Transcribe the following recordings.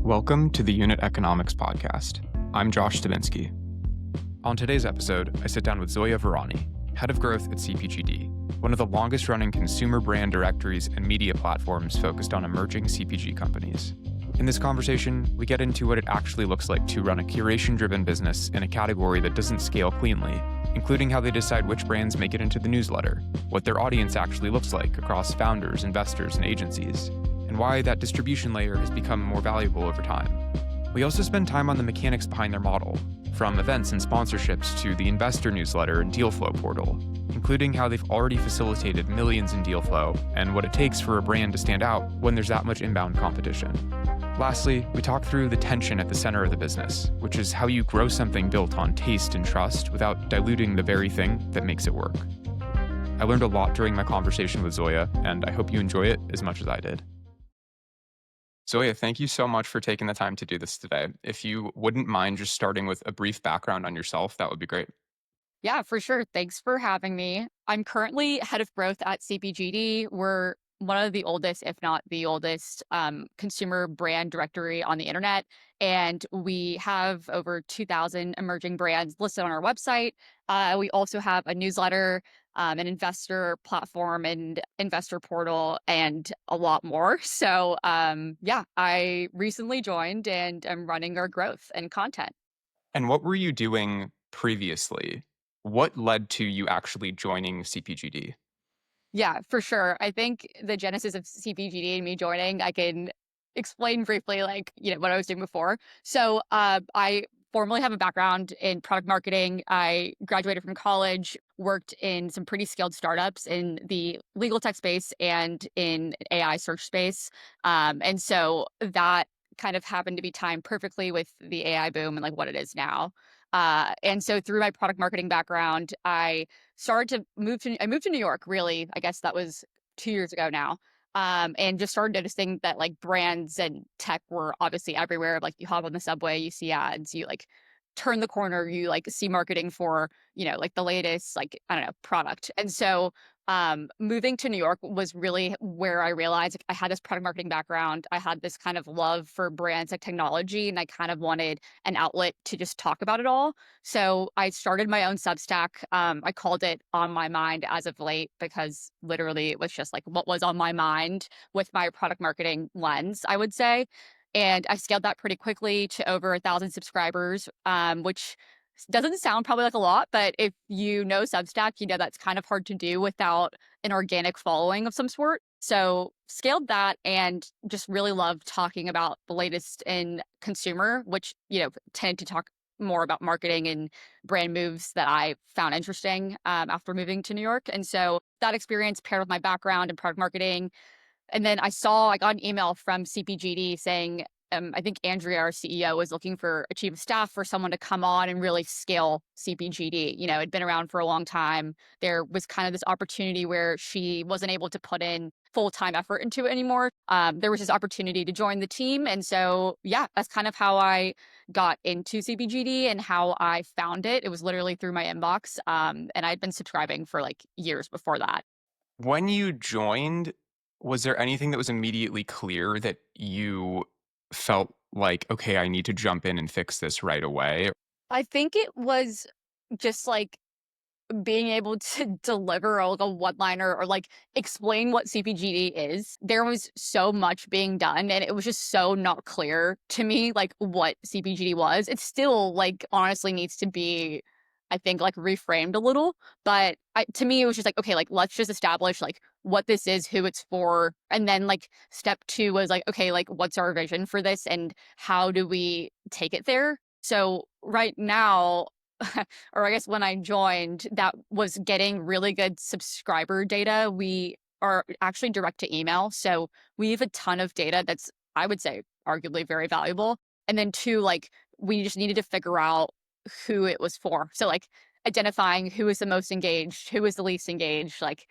Welcome to the Unit Economics Podcast. I'm Josh Stabinsky. On today's episode, I sit down with Zoya Virani, Head of Growth at CPGD, one of the longest-running consumer brand directories and media platforms focused on emerging CPG companies. In this conversation, we get into what it actually looks like to run a curation-driven business in a category that doesn't scale cleanly, including how they decide which brands make it into the newsletter, what their audience actually looks like across founders, investors, and agencies, and why that distribution layer has become more valuable over time. We also spend time on the mechanics behind their model, from events and sponsorships to the investor newsletter and deal flow portal, including how they've already facilitated millions in deal flow and what it takes for a brand to stand out when there's that much inbound competition. Lastly, we talk through the tension at the center of the business, which is how you grow something built on taste and trust without diluting the very thing that makes it work. I learned a lot during my conversation with Zoya, and I hope you enjoy it as much as I did. Zoya, thank you so much for taking the time to do this today. If you wouldn't mind just starting with a brief background on yourself, that would be great. Yeah, for sure. Thanks for having me. I'm currently head of growth at CPGD. We're one of the oldest, if not the oldest, consumer brand directory on the internet. And we have over 2,000 emerging brands listed on our website. We also have a newsletter, an investor platform, and investor portal, and a lot more. So, yeah, I recently joined and am running our growth and content. And what were you doing previously? What led to you actually joining CPGD? Yeah, for sure. I think the genesis of CPGD and me joining, I can explain briefly, what I was doing before. So, I formally have a background in product marketing. I graduated from college, worked in some pretty scaled startups in the legal tech space and in AI search space. And so that kind of happened to be timed perfectly with the AI boom and like what it is now. And so through my product marketing background, I moved to New York, really. I guess that was 2 years ago now. And just started noticing that like brands and tech were obviously everywhere. Like you hop on the subway, you see ads, you like turn the corner, you like see marketing for, like the latest, like, I don't know, product. And so moving to New York was really where I realized like, I had this product marketing background. I had this kind of love for brands like technology, and I kind of wanted an outlet to just talk about it all. So I started my own Substack. I called it On My Mind as of late because literally it was just like what was on my mind with my product marketing lens, I would say. And I scaled that pretty quickly to over 1,000 subscribers, which doesn't sound probably like a lot, but if you know Substack, you know that's kind of hard to do without an organic following of some sort. So scaled that and just really loved talking about the latest in consumer, which, tended to talk more about marketing and brand moves that I found interesting after moving to New York. And so that experience paired with my background in product marketing. And then I got an email from CPGD saying, I think Andrea, our CEO, was looking for a chief of staff for someone to come on and really scale CPGD. It'd been around for a long time. There was kind of this opportunity where she wasn't able to put in full-time effort into it anymore. There was this opportunity to join the team. And so, yeah, that's kind of how I got into CPGD and how I found it. It was literally through my inbox. And I'd been subscribing for like years before that. When you joined, was there anything that was immediately clear that you felt like, okay, I need to jump in and fix this right away? I think it was just like being able to deliver like a one-liner or like explain what CPGD is. There was so much being done and it was just so not clear to me like what CPGD was. It still like honestly needs to be, I think, like reframed a little, but to me it was just like, okay, like let's just establish like what this is, who it's for, and then like step two was like, okay, like what's our vision for this and how do we take it there? So right now, or I guess when I joined, that was getting really good subscriber data. We are actually direct to email. So we have a ton of data that's, I would say, arguably very valuable. And then two, like we just needed to figure out who it was for. So like identifying who is the most engaged, who is the least engaged, like,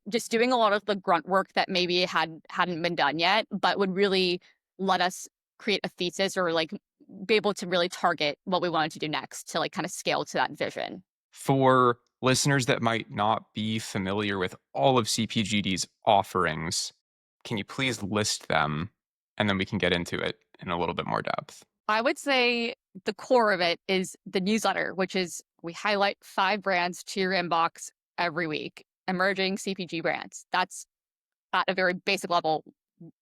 just doing a lot of the grunt work that maybe hadn't been done yet, but would really let us create a thesis or like be able to really target what we wanted to do next to like kind of scale to that vision. For listeners that might not be familiar with all of CPGD's offerings, can you please list them and then we can get into it in a little bit more depth. I would say the core of it is the newsletter, which is we highlight 5 brands to your inbox every week, emerging CPG brands. That's at a very basic level.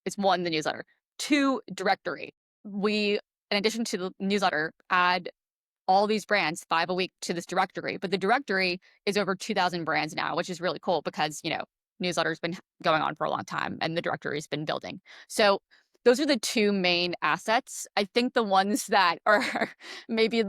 It's 1, the newsletter. 2, directory. We, in addition to the newsletter, add all these brands 5 a week to this directory, but the directory is over 2,000 brands now, which is really cool because, newsletter's been going on for a long time and the directory's been building. So those are the 2 main assets. I think the ones that are maybe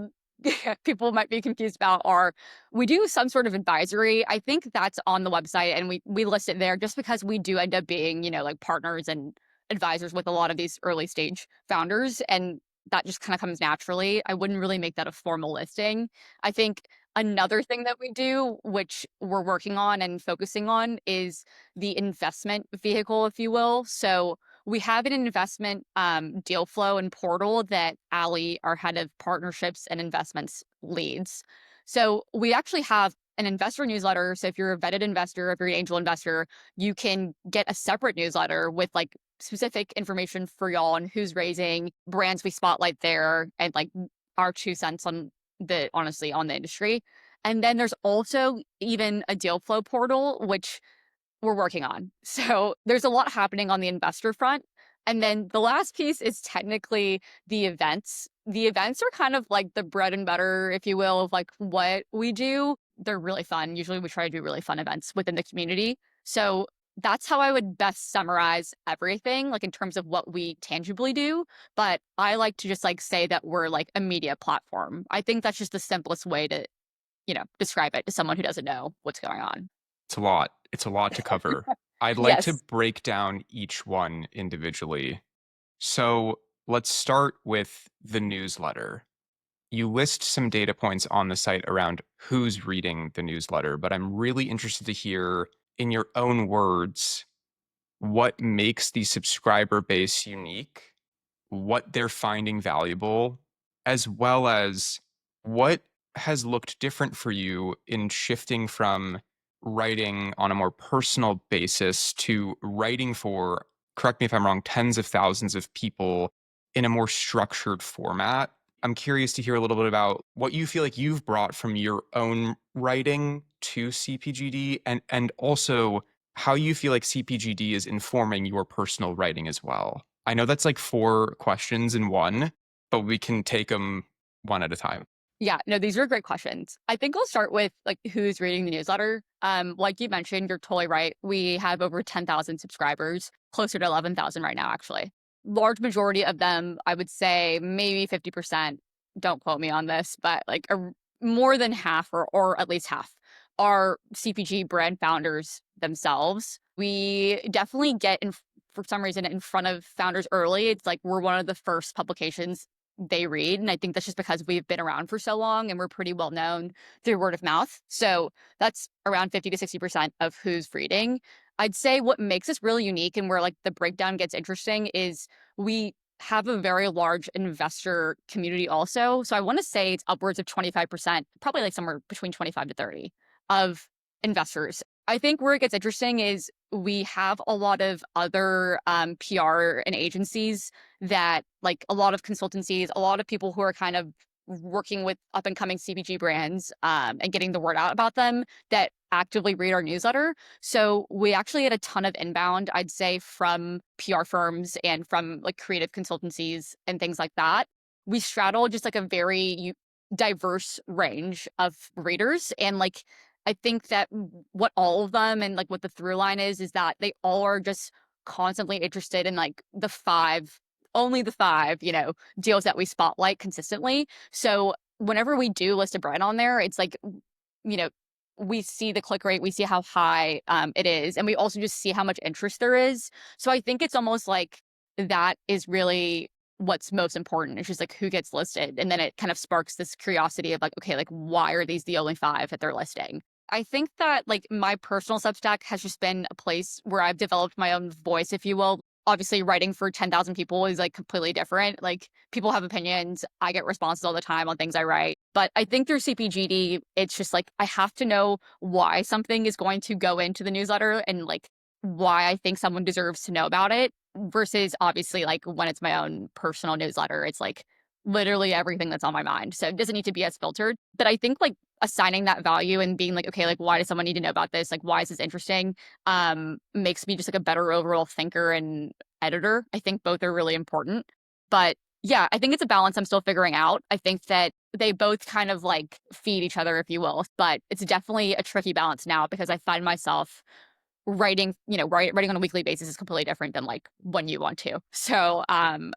people might be confused about are we do some sort of advisory. I think that's on the website and we list it there just because we do end up being, like partners and advisors with a lot of these early stage founders. And that just kind of comes naturally. I wouldn't really make that a formal listing. I think another thing that we do, which we're working on and focusing on, is the investment vehicle, if you will. So we have an investment deal flow and portal that Ali, our head of partnerships and investments, leads. So we actually have an investor newsletter. So if you're a vetted investor, if you're an angel investor, you can get a separate newsletter with like specific information for y'all on who's raising, brands we spotlight there, and like our 2 cents on honestly on the industry. And then there's also even a deal flow portal, which we're working on. So there's a lot happening on the investor front. And then the last piece is technically the events. The events are kind of like the bread and butter, if you will, of like what we do. They're really fun. Usually we try to do really fun events within the community. So that's how I would best summarize everything, like in terms of what we tangibly do. But I like to just like say that we're like a media platform. I think that's just the simplest way to, describe it to someone who doesn't know what's going on. It's a lot. It's a lot to cover. I'd like to Yes. break down each one individually. So let's start with the newsletter. You list some data points on the site around who's reading the newsletter, but I'm really interested to hear in your own words what makes the subscriber base unique, what they're finding valuable, as well as what has looked different for you in shifting from writing on a more personal basis to writing for, correct me if I'm wrong, tens of thousands of people in a more structured format. I'm curious to hear a little bit about what you feel like you've brought from your own writing to CPGD and also how you feel like CPGD is informing your personal writing as well. I know that's like 4 questions in one, but we can take them one at a time. Yeah, no, these are great questions. I think I'll start with like who's reading the newsletter. Like you mentioned, you're totally right. We have over 10,000 subscribers, closer to 11,000 right now, actually. Large majority of them, I would say maybe 50%, don't quote me on this, but like more than half or at least half are CPG brand founders themselves. We definitely get for some reason in front of founders early. It's like we're one of the first publications they read. And I think that's just because we've been around for so long and we're pretty well known through word of mouth. So that's around 50 to 60% of who's reading. I'd say what makes us really unique and where like the breakdown gets interesting is we have a very large investor community also. So I want to say it's upwards of 25%, probably like somewhere between 25 to 30 of investors. I think where it gets interesting is we have a lot of other PR and agencies that like a lot of consultancies, a lot of people who are kind of working with up and coming CPG brands and getting the word out about them that actively read our newsletter. So we actually had a ton of inbound, I'd say, from PR firms and from like creative consultancies and things like that. We straddle just like a very diverse range of readers. And like, I think that what all of them and like what the through line is that they all are just constantly interested in like only the five, deals that we spotlight consistently. So whenever we do list a brand on there, it's like, you know, we see the click rate, we see how high it is, and we also just see how much interest there is. So I think it's almost like that is really what's most important. It's just like who gets listed. And then it kind of sparks this curiosity of like, okay, like why are these the only 5 that they're listing? I think that like my personal Substack has just been a place where I've developed my own voice, if you will. Obviously, writing for 10,000 people is like completely different. Like people have opinions. I get responses all the time on things I write. But I think through CPGD, it's just like I have to know why something is going to go into the newsletter and like why I think someone deserves to know about it versus obviously like when it's my own personal newsletter, it's like literally everything that's on my mind. So it doesn't need to be as filtered. But I think like assigning that value and being like, okay, like why does someone need to know about this? Like why is this interesting? Makes me just like a better overall thinker and editor. I think both are really important. But yeah, I think it's a balance I'm still figuring out. I think that they both kind of like feed each other, if you will. But it's definitely a tricky balance now because I find myself writing, writing on a weekly basis is completely different than like when you want to. So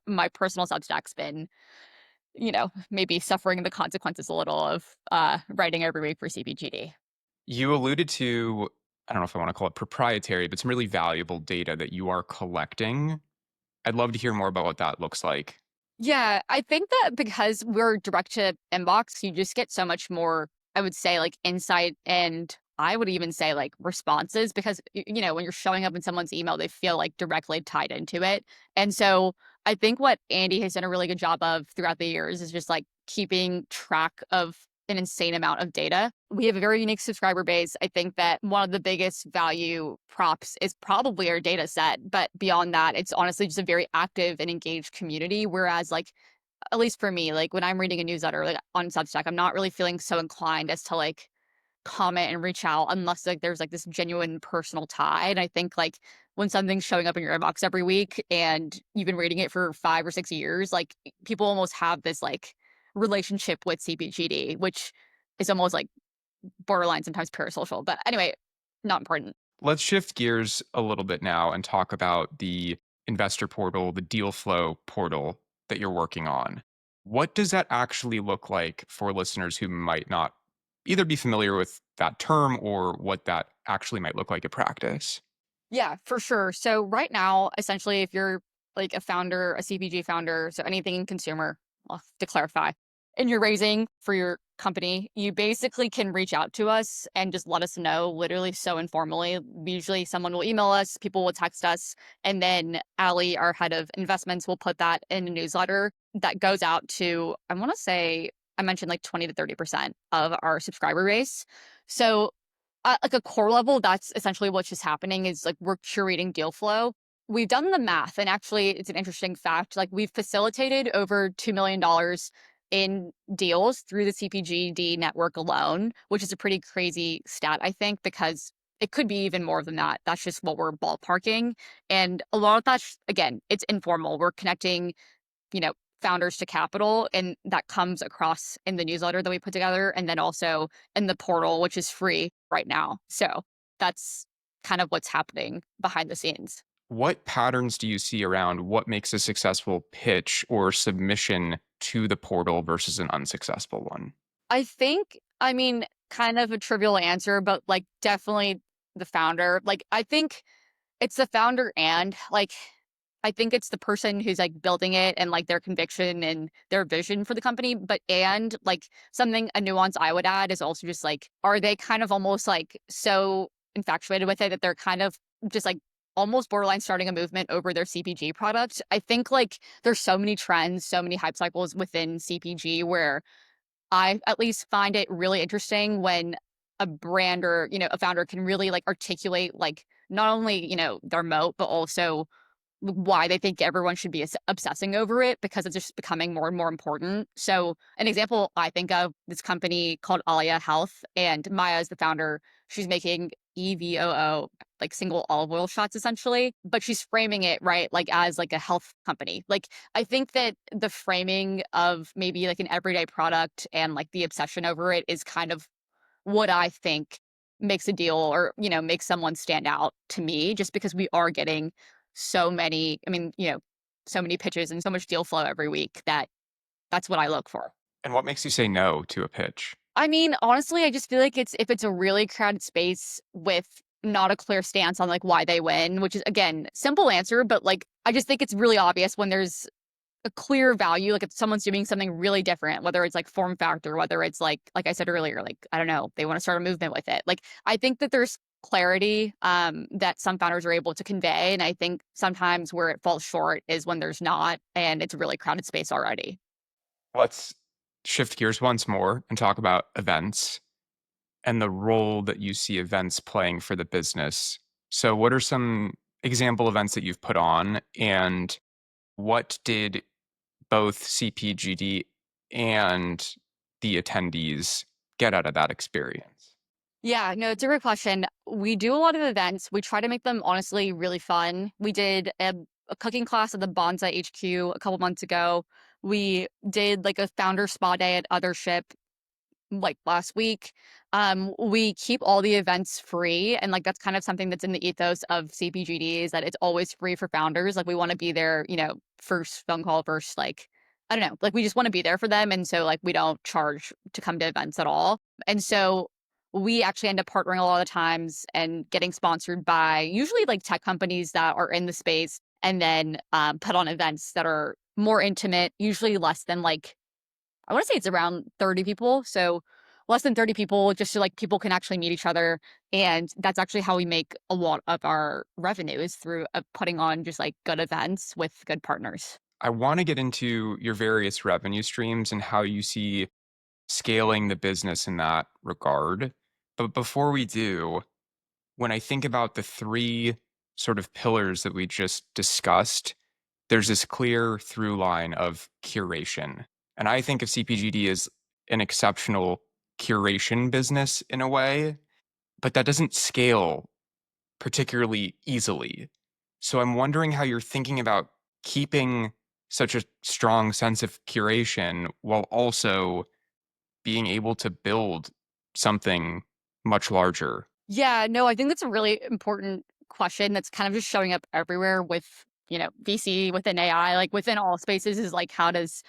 my personal Substack's been, maybe suffering the consequences a little of writing every week for CPGD. You alluded to, I don't know if I want to call it proprietary, but some really valuable data that you are collecting. I'd love to hear more about what that looks like. Yeah, I think that because we're direct to inbox, you just get so much more, I would say, like insight and I would even say like responses because, when you're showing up in someone's email, they feel like directly tied into it. And so I think what Andy has done a really good job of throughout the years is just like keeping track of an insane amount of data. We have a very unique subscriber base. I think that one of the biggest value props is probably our data set. But beyond that, it's honestly just a very active and engaged community. Whereas, like, at least for me, like when I'm reading a newsletter like on Substack, I'm not really feeling so inclined as to like comment and reach out unless like there's like this genuine personal tie. And I think like when something's showing up in your inbox every week and you've been reading it for 5 or 6 years, like people almost have this like relationship with CPGD, which is almost like borderline sometimes parasocial. But anyway, not important. Let's shift gears a little bit now and talk about the investor portal, the deal flow portal that you're working on. What does that actually look like for listeners who might not either be familiar with that term or what that actually might look like in practice? Yeah, for sure. So right now, essentially, if you're like a founder, a CPG founder, so anything in consumer, well, to clarify, and you're raising for your company, you basically can reach out to us and just let us know, literally so informally. Usually someone will email us, people will text us, and then Ali, our head of investments, will put that in a newsletter that goes out to, I want to say, I mentioned like 20 to 30% of our subscriber base. So like a core level, that's essentially what's just happening is like we're curating deal flow. We've done the math, and actually, it's an interesting fact. Like we've facilitated over $2 million in deals through the CPGD network alone, which is a pretty crazy stat, I think, because it could be even more than that. That's just what we're ballparking, and a lot of that's again, it's informal. We're connecting founders to capital. And that comes across in the newsletter that we put together. And then also in the portal, which is free right now. So that's kind of what's happening behind the scenes. What patterns do you see around what makes a successful pitch or submission to the portal versus an unsuccessful one? I think, I mean, kind of a trivial answer, but like definitely the founder. Like, I think it's the founder and like I think it's the person who's like building it and like their conviction and their vision for the company. But and like something a nuance I would add is also just like, are they kind of almost like so infatuated with it that they're kind of just like almost borderline starting a movement over their CPG product? I think like there's so many trends, so many hype cycles within CPG where I at least find it really interesting when a brand or, a founder can really like articulate like not only, their moat, but also why they think everyone should be obsessing over it because it's just becoming more and more important. So, an example I think of this company called Alia Health, and Maya is the founder. She's making EVOO, like single olive oil shots essentially, but she's framing it right, like as like a health company. Like, I think that the framing of maybe like an everyday product and like the obsession over it is kind of what I think makes a deal or, makes someone stand out to me just because we are getting so many, I mean, so many pitches and so much deal flow every week that that's what I look for. And what makes you say no to a pitch? I mean, honestly, I just feel like it's if it's a really crowded space with not a clear stance on like why they win, which is again, simple answer, but like I just think it's really obvious when there's a clear value, like if someone's doing something really different, whether it's like form factor, whether it's like I said earlier, like I don't know, they want to start a movement with it. Like I think that there's clarity that some founders are able to convey. And I think sometimes where it falls short is when there's not and it's a really crowded space already. Let's shift gears once more and talk about events and the role that you see events playing for the business. So, what are some example events that you've put on, and what did both CPGD and the attendees get out of that experience? Yeah, no, it's a great question. We do a lot of events. We try to make them honestly really fun. We did a cooking class at the Bonsai HQ a couple months ago. We did like a founder spa day at Othership like last week. We keep all the events free, and like that's kind of something that's in the ethos of CPGD is that it's always free for founders. Like we want to be there, first phone call, first like I don't know, like we just want to be there for them, and so like we don't charge to come to events at all. And so we actually end up partnering a lot of times and getting sponsored by usually like tech companies that are in the space, and then put on events that are more intimate, usually less than like I want to say it's around 30 people. So less than 30 people, just so like people can actually meet each other. And that's actually how we make a lot of our revenue is through putting on just like good events with good partners. I want to get into your various revenue streams and how you see scaling the business in that regard. But before we do, when I think about the three sort of pillars that we just discussed, there's this clear through line of curation. And I think of CPGD as an exceptional curation business in a way, but that doesn't scale particularly easily. So I'm wondering how you're thinking about keeping such a strong sense of curation while also being able to build something much larger. Yeah, no, I think that's a really important question that's kind of just showing up everywhere with, VC, within AI, like within all spaces is like, how does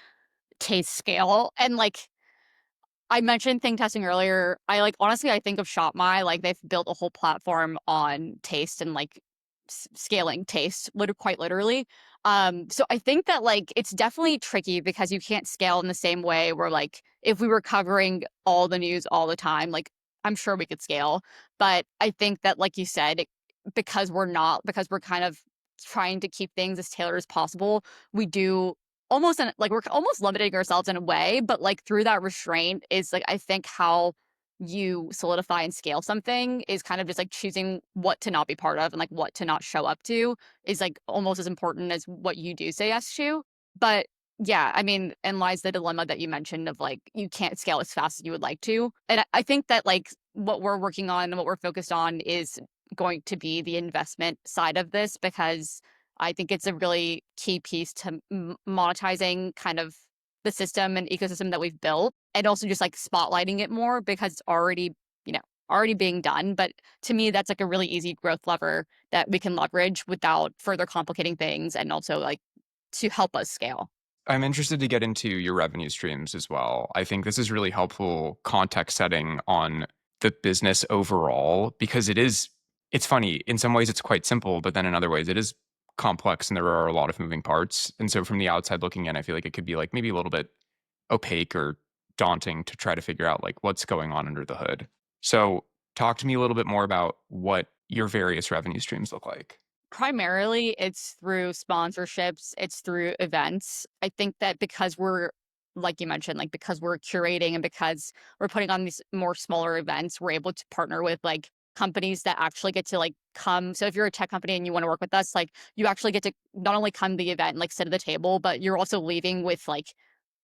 taste scale? And like, I mentioned thing testing earlier. I like honestly, I think of ShopMy like they've built a whole platform on taste and like scaling taste, quite literally. So I think that like it's definitely tricky because you can't scale in the same way. Where like if we were covering all the news all the time, like I'm sure we could scale, but I think that like you said, because we're not, because we're kind of trying to keep things as tailored as possible, we do like we're almost limiting ourselves in a way, but like through that restraint is like I think how you solidify and scale something is kind of just like choosing what to not be part of and like what to not show up to is like almost as important as what you do say yes to. But yeah, I mean, and lies the dilemma that you mentioned of like you can't scale as fast as you would like to. And I think that like what we're working on and what we're focused on is going to be the investment side of this because I think it's a really key piece to monetizing kind of the system and ecosystem that we've built and also just like spotlighting it more because it's already, already being done. But to me, that's like a really easy growth lever that we can leverage without further complicating things and also like to help us scale. I'm interested to get into your revenue streams as well. I think this is really helpful context setting on the business overall because it's funny. In some ways, it's quite simple, but then in other ways, it is complex and there are a lot of moving parts. And so from the outside looking in, I feel like it could be like maybe a little bit opaque or daunting to try to figure out like what's going on under the hood. So talk to me a little bit more about what your various revenue streams look like. Primarily, it's through sponsorships, it's through events. I think that because we're like you mentioned, like because we're curating and because we're putting on these more smaller events, we're able to partner with like companies that actually get to like come. So if you're a tech company and you want to work with us, like you actually get to not only come to the event and like sit at the table, but you're also leaving with like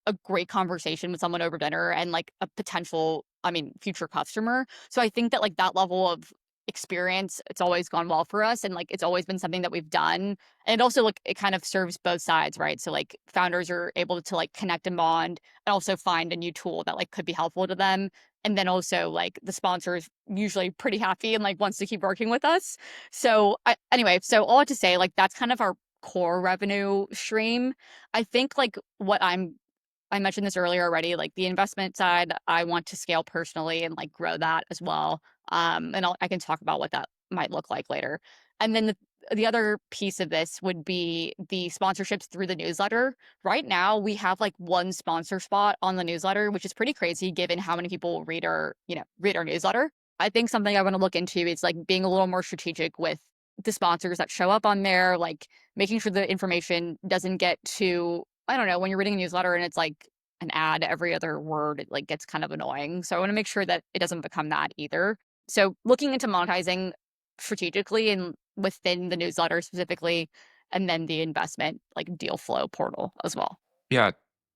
a great conversation with someone over dinner and like a potential, I mean, future customer. So I think that like that level of experience, it's always gone well for us. And like it's always been something that we've done. And also like it kind of serves both sides, right? So like founders are able to like connect and bond and also find a new tool that like could be helpful to them. And then also like the sponsor is usually pretty happy and like wants to keep working with us. So anyway, so all to say, like that's kind of our core revenue stream. I think like I mentioned this earlier already, like the investment side, I want to scale personally and like grow that as well. And I can talk about what that might look like later. And then the other piece of this would be the sponsorships through the newsletter. Right now, we have like one sponsor spot on the newsletter, which is pretty crazy given how many people read our newsletter. I think something I want to look into is like being a little more strategic with the sponsors that show up on there, like making sure the information doesn't get too I don't know, when you're reading a newsletter and it's like an ad every other word, it like gets kind of annoying. So I want to make sure that it doesn't become that either. So looking into monetizing strategically and within the newsletter specifically, and then the investment like deal flow portal as well. Yeah,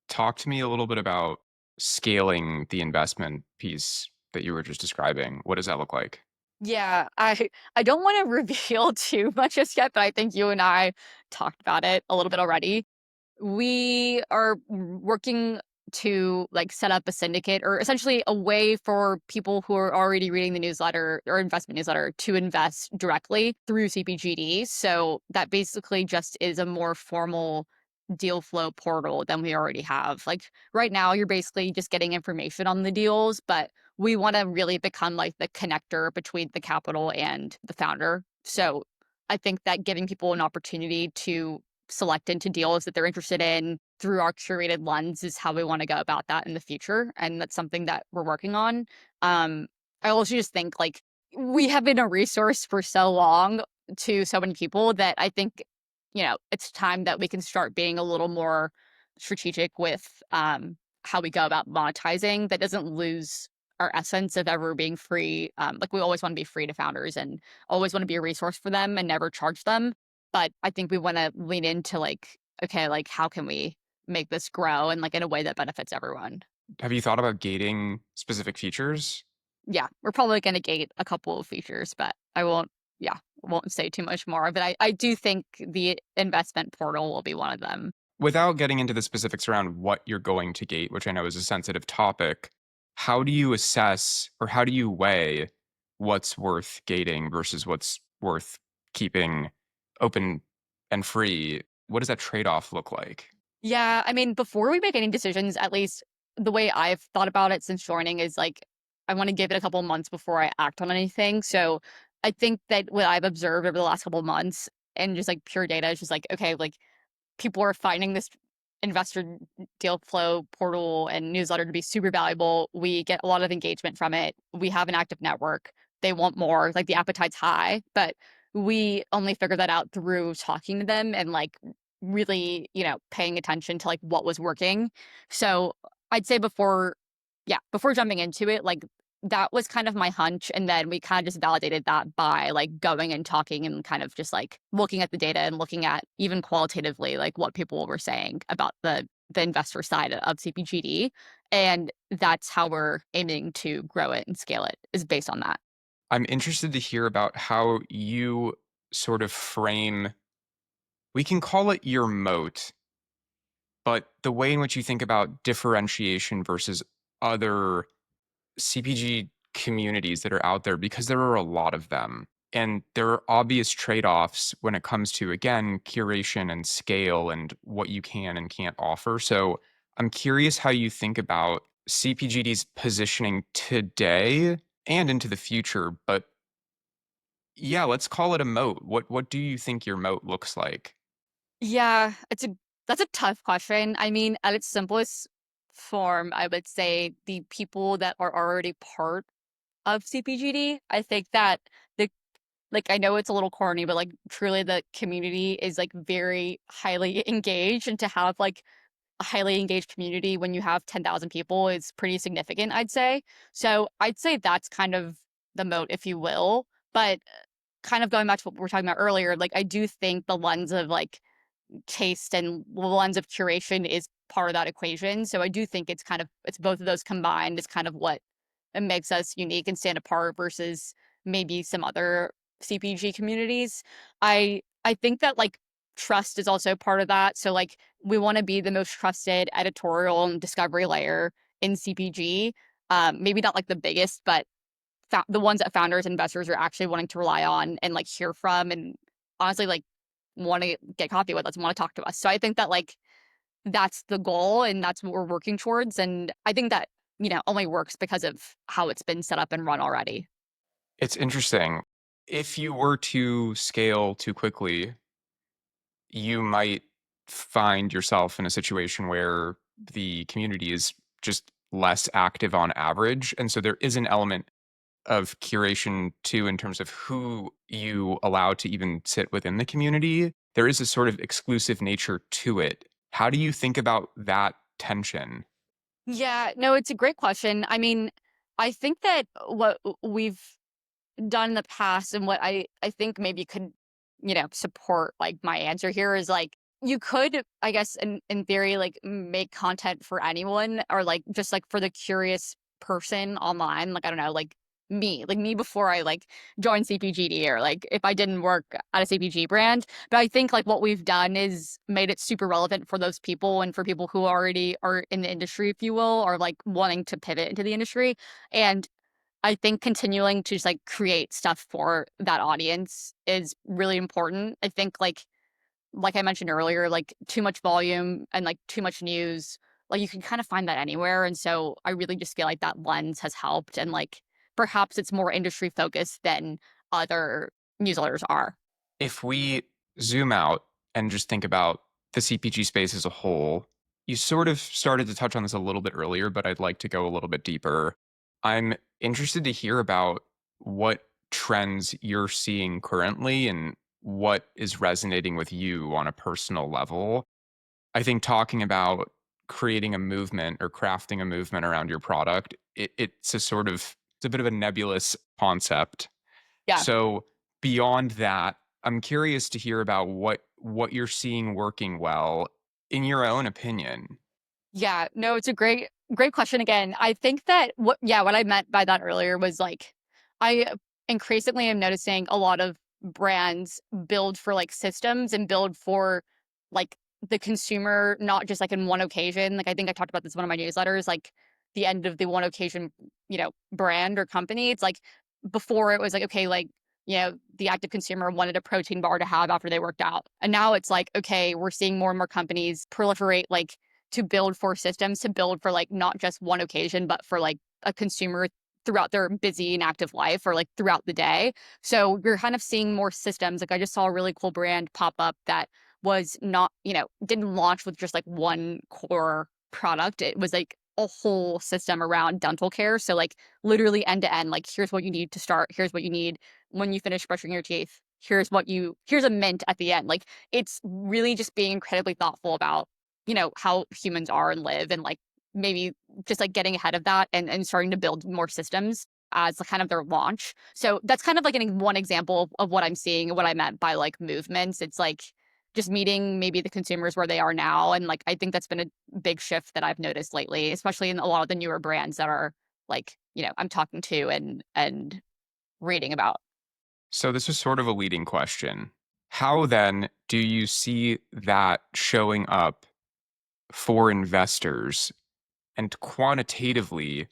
talk to me a little bit about scaling the investment piece that you were just describing. What does that look like? Yeah, I don't want to reveal too much just yet, but I think you and I talked about it a little bit already. We are working to like set up a syndicate or essentially a way for people who are already reading the newsletter or investment newsletter to invest directly through CPGD. So that basically just is a more formal deal flow portal than we already have. Like right now, you're basically just getting information on the deals, but we want to really become like the connector between the capital and the founder. So I think that giving people an opportunity to select into deals that they're interested in through our curated lens is how we want to go about that in the future. And that's something that we're working on. I also just think like we have been a resource for so long to so many people that I think, it's time that we can start being a little more strategic with how we go about monetizing that doesn't lose our essence of ever being free. Like we always want to be free to founders and always want to be a resource for them and never charge them. But I think we want to lean into like, okay, like how can we make this grow and like in a way that benefits everyone? Have you thought about gating specific features? Yeah, we're probably going to gate a couple of features, but I won't say too much more. But I do think the investment portal will be one of them. Without getting into the specifics around what you're going to gate, which I know is a sensitive topic, how do you assess or how do you weigh what's worth gating versus what's worth keeping open and free? What does that trade-off look like? Yeah, I mean, before we make any decisions, at least the way I've thought about it since joining is like I want to give it a couple months before I act on anything. So I think that what I've observed over the last couple months and just like pure data is just like, okay, like people are finding this investor deal flow portal and newsletter to be super valuable. We get a lot of engagement from it. We have an active network. They want more, like the appetite's high, but we only figured that out through talking to them and like really, paying attention to like what was working. So I'd say before jumping into it, like that was kind of my hunch. And then we kind of just validated that by like going and talking and kind of just like looking at the data and looking at even qualitatively like what people were saying about the investor side of CPGD. And that's how we're aiming to grow it and scale it is based on that. I'm interested to hear about how you sort of frame, we can call it your moat, but the way in which you think about differentiation versus other CPG communities that are out there, because there are a lot of them. And there are obvious trade offs when it comes to, again, curation and scale and what you can and can't offer. So I'm curious how you think about CPGD's positioning today and into the future. But yeah, let's call it a moat. What do you think your moat looks like? Yeah, that's a tough question. I mean, at its simplest form, I would say the people that are already part of CPGD. I think that the like I know it's a little corny, but like truly the community is like very highly engaged, and to have like a highly engaged community when you have 10,000 people is pretty significant, I'd say. So I'd say that's kind of the moat, if you will. But kind of going back to what we were talking about earlier, like I do think the lens of like taste and the lens of curation is part of that equation. So I do think it's both of those combined is kind of what it makes us unique and stand apart versus maybe some other CPG communities. I think that like trust is also part of that. So like we want to be the most trusted editorial and discovery layer in CPG. Maybe not like the biggest, but the ones that founders and investors are actually wanting to rely on and like hear from and honestly like want to get coffee with us, want to talk to us. So I think that like that's the goal and that's what we're working towards. And I think that, only works because of how it's been set up and run already. It's interesting. If you were to scale too quickly, you might find yourself in a situation where the community is just less active on average. And so there is an element of curation too, in terms of who you allow to even sit within the community. There is a sort of exclusive nature to it. How do you think about that tension? Yeah, no, it's a great question. I mean, I think that what we've done in the past and what I think maybe could, support like my answer here is like you could, I guess, in theory, like make content for anyone or like just like for the curious person online. Like I don't know, like me before I like joined CPGD or like if I didn't work at a CPG brand. But I think like what we've done is made it super relevant for those people and for people who already are in the industry, if you will, or like wanting to pivot into the industry. And I think continuing to just like create stuff for that audience is really important. I think like I mentioned earlier, like too much volume and like too much news, like you can kind of find that anywhere. And so I really just feel like that lens has helped and like perhaps it's more industry focused than other newsletters are. If we zoom out and just think about the CPG space as a whole, you sort of started to touch on this a little bit earlier, but I'd like to go a little bit deeper. I'm interested to hear about what trends you're seeing currently and what is resonating with you on a personal level. I think talking about creating a movement or crafting a movement around your product, it's a bit of a nebulous concept. Yeah. So beyond that, I'm curious to hear about what you're seeing working well in your own opinion. Yeah, no, it's a great question again. I think that what I meant by that earlier was like I increasingly am noticing a lot of brands build for like systems and build for like the consumer, not just like in one occasion. Like I think I talked about this in one of my newsletters, like the end of the one occasion, brand or company. It's like before it was like, okay, like the active consumer wanted a protein bar to have after they worked out. And now it's like, okay, we're seeing more and more companies proliferate like to build for systems, to build for like not just one occasion, but for like a consumer throughout their busy and active life or like throughout the day. So you're kind of seeing more systems. Like I just saw a really cool brand pop up that was not, didn't launch with just like one core product. It was like a whole system around dental care. So like literally end to end, like here's what you need to start, here's what you need when you finish brushing your teeth. Here's a mint at the end. Like it's really just being incredibly thoughtful about how humans are and live and like maybe just like getting ahead of that and starting to build more systems as kind of their launch. So that's kind of like one example of what I'm seeing and what I meant by like movements. It's like just meeting maybe the consumers where they are now. And like I think that's been a big shift that I've noticed lately, especially in a lot of the newer brands that are like, I'm talking to and reading about. So this is sort of a leading question. How then do you see that showing up for investors and quantitatively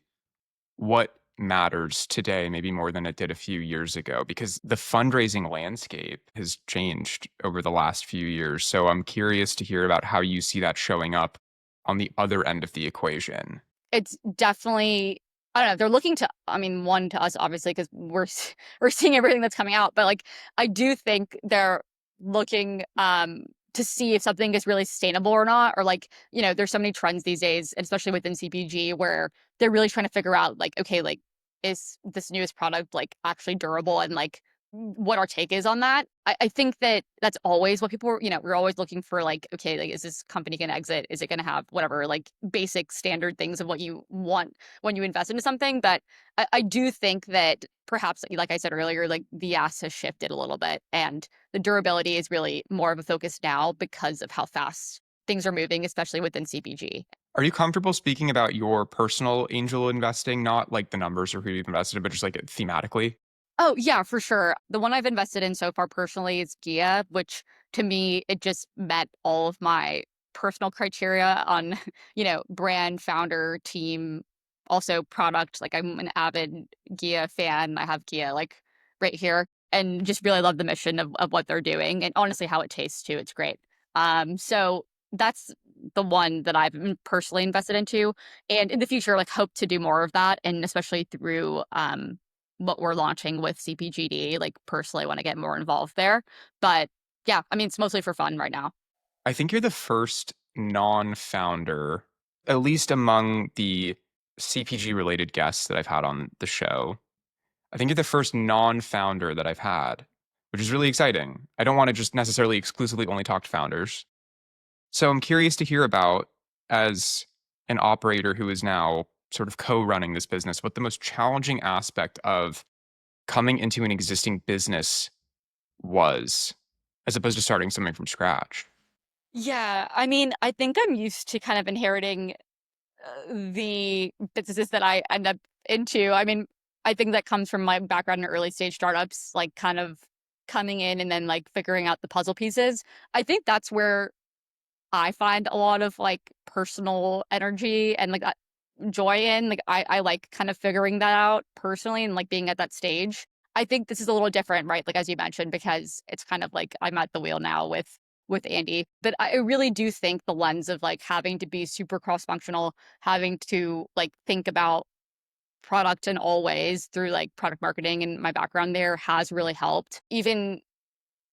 what matters today, maybe more than it did a few years ago, because the fundraising landscape has changed over the last few years. So I'm curious to hear about how you see that showing up on the other end of the equation. It's definitely I don't know, they're looking to I mean, one, to us, obviously, because we're seeing everything that's coming out, but, like, I do think they're looking, to see if something is really sustainable or not, or, like, there's so many trends these days, especially within CPG, where they're really trying to figure out, like, okay, like, is this newest product, like, actually durable and, like, what our take is on that. I think that that's always what people are, we're always looking for like, okay, like is this company gonna exit? Is it gonna have whatever like basic standard things of what you want when you invest into something? But I do think that perhaps like I said earlier, like the ask has shifted a little bit and the durability is really more of a focus now because of how fast things are moving, especially within CPG. Are you comfortable speaking about your personal angel investing, not like the numbers or who you've invested in, but just like thematically? Oh, yeah, for sure. The one I've invested in so far personally is Gia, which to me, it just met all of my personal criteria on, brand, founder, team, also product. Like I'm an avid Gia fan. I have Gia like right here and just really love the mission of what they're doing and honestly how it tastes too. It's great. So that's the one that I've personally invested into. And in the future, like hope to do more of that. And especially through what we're launching with CPGD. Like personally want to get more involved there. But yeah, I mean it's mostly for fun right now. I think you're the first non founder, at least among the CPG related guests that I've had on the show. I think you're the first non founder that I've had, which is really exciting. I don't want to just necessarily exclusively only talk to founders. So I'm curious to hear about, as an operator who is now sort of co running this business, what the most challenging aspect of coming into an existing business was, as opposed to starting something from scratch? Yeah, I mean, I think I'm used to kind of inheriting the businesses that I end up into. I mean, I think that comes from my background in early stage startups, like kind of coming in and then like figuring out the puzzle pieces. I think that's where I find a lot of like personal energy and like joy in. Like I like kind of figuring that out personally and like being at that stage. I think this is a little different, right? Like as you mentioned, because it's kind of like I'm at the wheel now with Andy. But I really do think the lens of like having to be super cross functional, having to like think about product in all ways through like product marketing and my background there has really helped. Even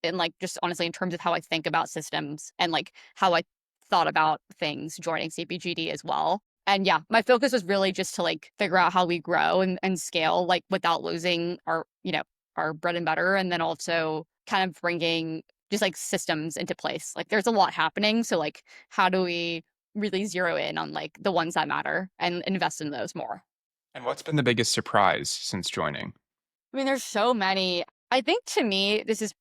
in like just honestly in terms of how I think about systems and like how I thought about things joining CPGD as well. And yeah, my focus was really just to like figure out how we grow and scale like without losing our, our bread and butter. And then also kind of bringing just like systems into place. Like there's a lot happening. So like, how do we really zero in on like the ones that matter and invest in those more? And what's been the biggest surprise since joining? I mean, there's so many. I think to me, this is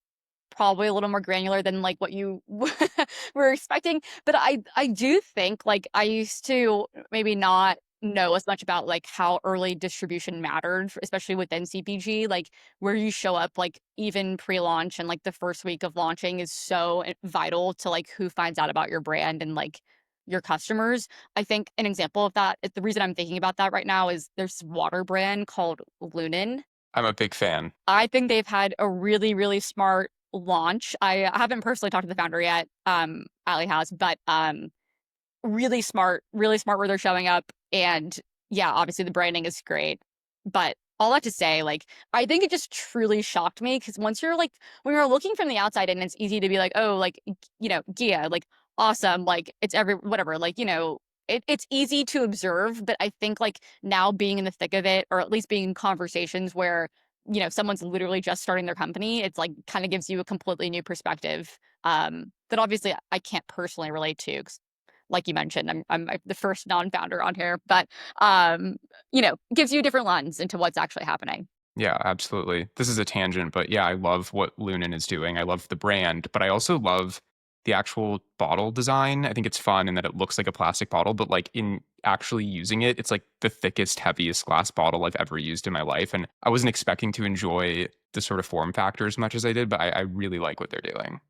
probably a little more granular than like what you were expecting. But I do think like I used to maybe not know as much about like how early distribution mattered, especially within CPG, like where you show up like even pre-launch and like the first week of launching is so vital to like who finds out about your brand and like your customers. I think an example of that, the reason I'm thinking about that right now is there's water brand called Lunin. I'm a big fan. I think they've had a really, really smart launch. I haven't personally talked to the founder yet. Ali has, but really smart where they're showing up. And yeah, obviously the branding is great. But all that to say, like, I think it just truly shocked me because once you're like, when you're looking from the outside and it's easy to be like, oh, like, Gia, like, awesome, like, it's whatever, like, it's easy to observe. But I think like now being in the thick of it, or at least being in conversations where, someone's literally just starting their company, it's like kind of gives you a completely new perspective that obviously I can't personally relate to 'cause like you mentioned, I'm the first non-founder on here, but gives you a different lens into what's actually happening. Yeah, absolutely. This is a tangent, but yeah, I love what Lunin is doing. I love the brand, but I also love the actual bottle design. I think it's fun in that it looks like a plastic bottle, but like in actually using it, it's like the thickest, heaviest glass bottle I've ever used in my life. And I wasn't expecting to enjoy the sort of form factor as much as I did, but I really like what they're doing.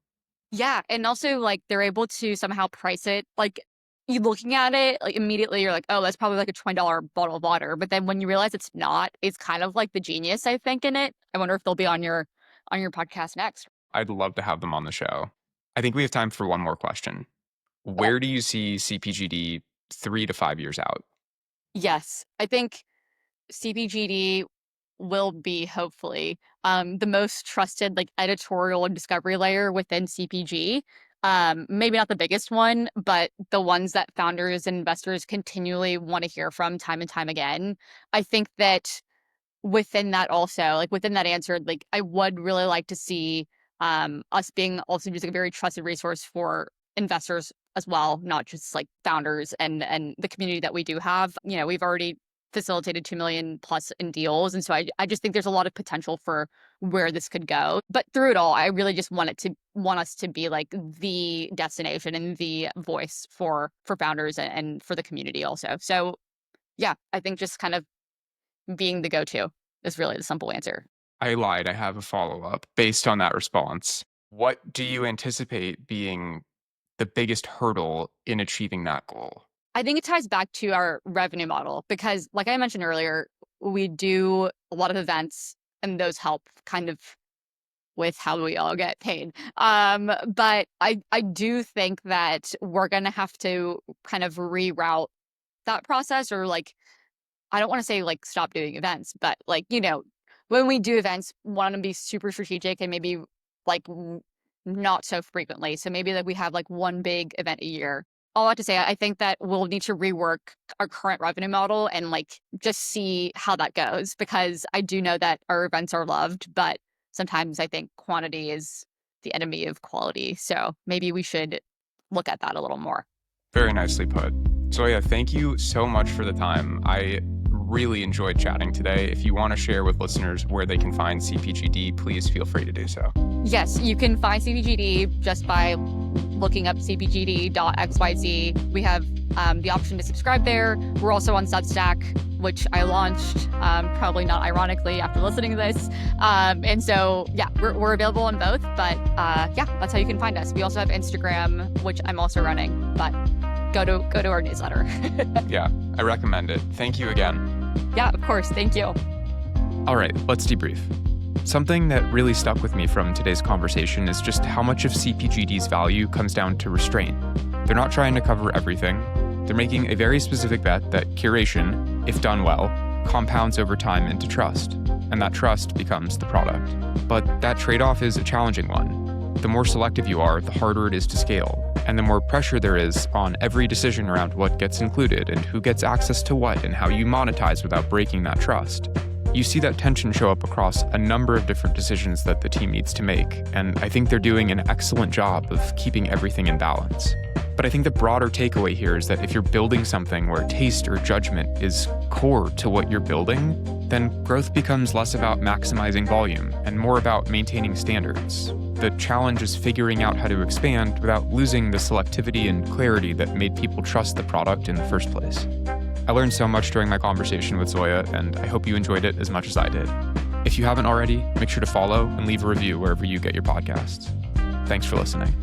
Yeah, and also like they're able to somehow price it like you looking at it like immediately you're like, oh, that's probably like a $20 bottle of water. But then when you realize it's not, it's kind of like the genius I think in it. I wonder if they'll be on your podcast next. I'd love to have them on the show. I think we have time for one more question. Okay. Where do you see CPGD 3 to 5 years out? Yes, I think CPGD will be hopefully the most trusted like editorial and discovery layer within CPG. Maybe not the biggest one, but the ones that founders and investors continually want to hear from time and time again. I think that within that also, like within that answer, like I would really like to see us being also just like a very trusted resource for investors as well, not just like founders and the community that we do have. We've already facilitated 2 million plus in deals. And so I just think there's a lot of potential for where this could go. But through it all, I really just want us to be like the destination and the voice for founders and for the community also. So yeah, I think just kind of being the go-to is really the simple answer. I lied. I have a follow up based on that response. What do you anticipate being the biggest hurdle in achieving that goal? I think it ties back to our revenue model because, like I mentioned earlier, we do a lot of events and those help kind of with how we all get paid. But I do think that we're gonna have to kind of reroute that process or like I don't want to say like stop doing events, but like, when we do events, want to be super strategic and maybe like not so frequently. So maybe like we have like one big event a year. All I have to say, I think that we'll need to rework our current revenue model and like just see how that goes because I do know that our events are loved, but sometimes I think quantity is the enemy of quality. So maybe we should look at that a little more. Very nicely put. Zoya, thank you so much for the time. I really enjoyed chatting today. If you want to share with listeners where they can find CPGD, please feel free to do so. Yes, you can find CPGD just by looking up cpgd.xyz. We have the option to subscribe there. We're also on Substack, which I launched, probably not ironically after listening to this. And so, yeah, we're available on both. But yeah, that's how you can find us. We also have Instagram, which I'm also running. But go to our newsletter. Yeah, I recommend it. Thank you again. Yeah, of course. Thank you. All right, let's debrief. Something that really stuck with me from today's conversation is just how much of CPGD's value comes down to restraint. They're not trying to cover everything. They're making a very specific bet that curation, if done well, compounds over time into trust, and that trust becomes the product. But that trade-off is a challenging one. The more selective you are, the harder it is to scale, and the more pressure there is on every decision around what gets included and who gets access to what and how you monetize without breaking that trust. You see that tension show up across a number of different decisions that the team needs to make, and I think they're doing an excellent job of keeping everything in balance. But I think the broader takeaway here is that if you're building something where taste or judgment is core to what you're building, then growth becomes less about maximizing volume and more about maintaining standards. The challenge is figuring out how to expand without losing the selectivity and clarity that made people trust the product in the first place. I learned so much during my conversation with Zoya, and I hope you enjoyed it as much as I did. If you haven't already, make sure to follow and leave a review wherever you get your podcasts. Thanks for listening.